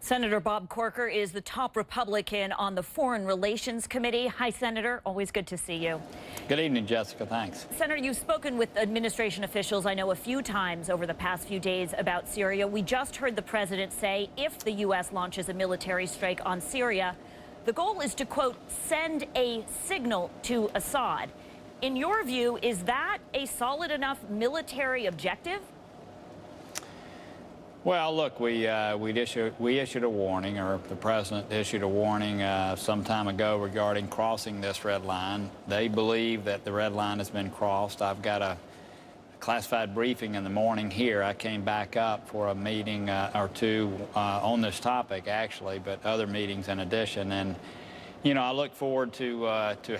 Senator Bob Corker is the top Republican on the Foreign Relations Committee. Hi, Senator. Always good to see you. Good evening, Jessica. Thanks. Senator, you've spoken with administration officials, I know, a few times over the past few days about Syria. We just heard the president say if the U.S. launches a military strike on Syria, the goal is to, quote, send a signal to Assad. In your view, is that a solid enough military objective? Well, look, we issued a warning, or the president issued a warning some time ago regarding crossing this red line. They believe that the red line has been crossed. I've got a classified briefing in the morning here. I came back up for a meeting or two on this topic, actually, but other meetings in addition. And you know, I look forward to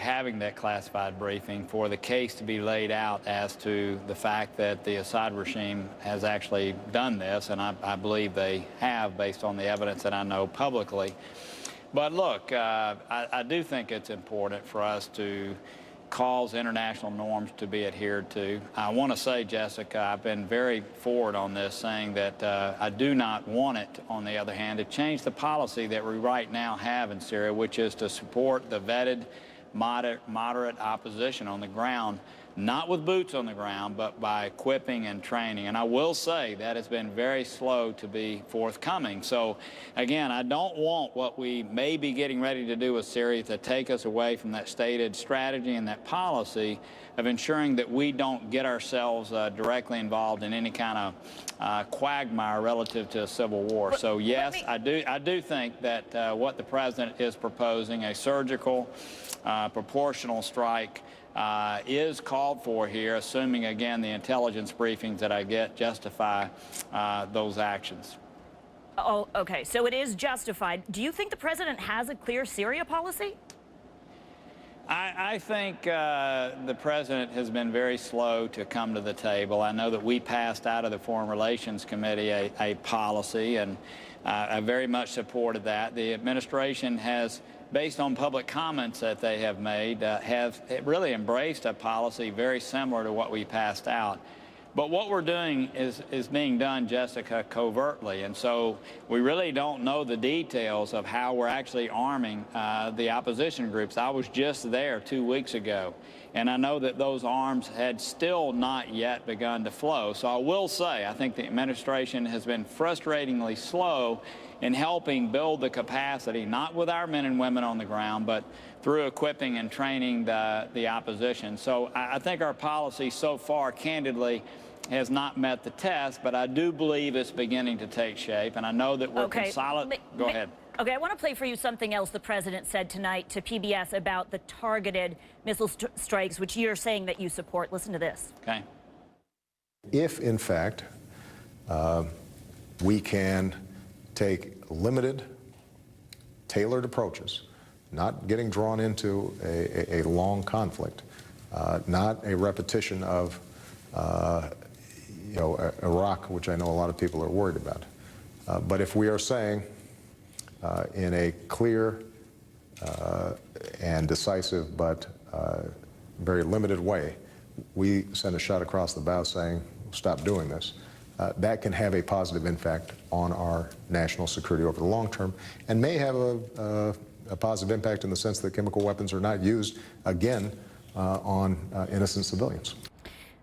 having that classified briefing for the case to be laid out as to the fact that the Assad regime has actually done this, and I believe they have based on the evidence that I know publicly. But look, I do think it's important for us to cause international norms to be adhered to. I want to say, Jessica, I've been very forward on this, saying that I do not want it, on the other hand, to change the policy that we right now have in Syria, which is to support the vetted, moderate opposition on the ground, not with boots on the ground, but by equipping and training. And I will say that has been very slow to be forthcoming. So, again, I don't want what we may be getting ready to do with Syria to take us away from that stated strategy and that policy of ensuring that we don't get ourselves directly involved in any kind of quagmire relative to a civil war. So, yes, I do think that what the president is proposing, a surgical, proportional strike, is called for here, assuming, again, the intelligence briefings that I get justify those actions. Oh, okay. So it is justified. Do you think the president has a clear Syria policy? I think the president has been very slow to come to the table. I know that we passed out of the Foreign Relations Committee a policy, and I very much supported that. The administration has, based on public comments that they have made, have really embraced a policy very similar to what we passed out. But what we're doing is being done, Jessica, covertly. And so we really don't know the details of how we're actually arming the opposition groups. I was just there 2 weeks ago, and I know that those arms had still not yet begun to flow. So I will say, I think the administration has been frustratingly slow in helping build the capacity, not with our men and women on the ground, but through equipping and training the opposition. So I think our policy so far, candidly, has not met the test, but I do believe it's beginning to take shape, and I know that we're consolidating. Go ahead. Okay, I want to play for you something else the president said tonight to PBS about the targeted missile strikes, which you're saying that you support. Listen to this. Okay. If, in fact, we can take limited, tailored approaches, not getting drawn into a long conflict, not a repetition of Iraq, which I know a lot of people are worried about. But if we are saying in a clear and decisive but very limited way, we send a shot across the bow saying, stop doing this, that can have a positive impact on our national security over the long term, and may have a positive impact in the sense that chemical weapons are not used again on innocent civilians.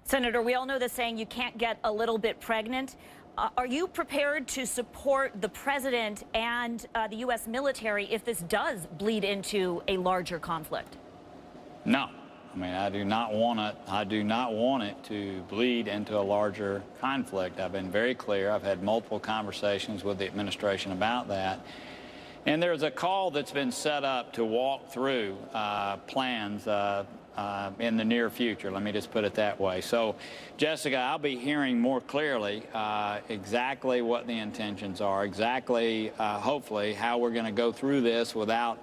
Senator, we all know the saying, you can't get a little bit pregnant. Are you prepared to support the president and the U.S. military if this does bleed into a larger conflict? No. I mean, I do not want it to bleed into a larger conflict. I've been very clear. I've had multiple conversations with the administration about that. And there's a call that's been set up to walk through plans in the near future. Let me just put it that way. So, Jessica, I'll be hearing more clearly exactly what the intentions are, exactly, hopefully, how we're going to go through this without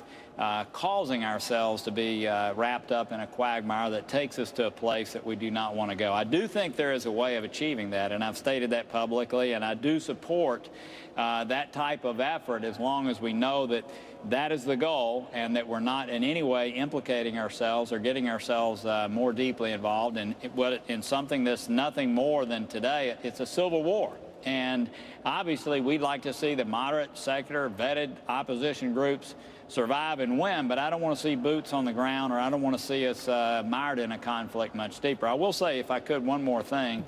causing ourselves to be wrapped up in a quagmire that takes us to a place that we do not want to go. I do think there is a way of achieving that, and I've stated that publicly, and I do support that type of effort as long as we know that that is the goal and that we're not in any way implicating ourselves or getting ourselves more deeply involved in something that's nothing more than today. It's a civil war. And obviously, we'd like to see the moderate, secular, vetted opposition groups survive and win, but I don't want to see boots on the ground, or I don't want to see us mired in a conflict much deeper. I will say, if I could, one more thing.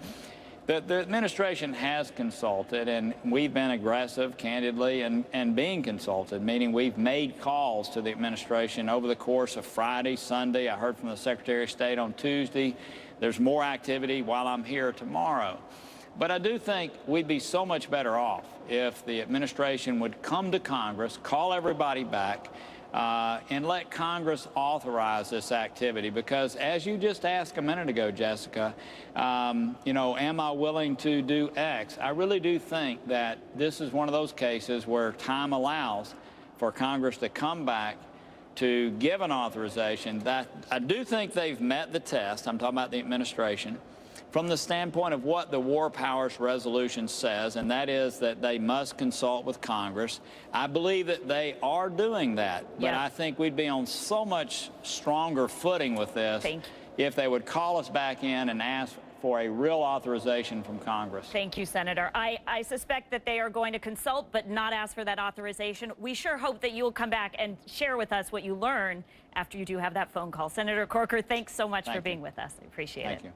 The administration has consulted, and we've been aggressive, candidly, and being consulted, meaning we've made calls to the administration over the course of Friday, Sunday. I heard from the Secretary of State on Tuesday. There's more activity while I'm here tomorrow. But I do think we'd be so much better off if the administration would come to Congress, call everybody back, and let Congress authorize this activity. Because as you just asked a minute ago, Jessica, you know, am I willing to do X? I really do think that this is one of those cases where time allows for Congress to come back to give an authorization. That I do think they've met the test. I'm talking about the administration, from the standpoint of what the War Powers Resolution says, and that is that they must consult with Congress. I believe that they are doing that, but I think we'd be on so much stronger footing with this if they would call us back in and ask for a real authorization from Congress. Thank you, Senator. I suspect that they are going to consult but not ask for that authorization. We sure hope that you'll come back and share with us what you learn after you do have that phone call. Senator Corker, thanks so much for being with us. I appreciate it. Thank you.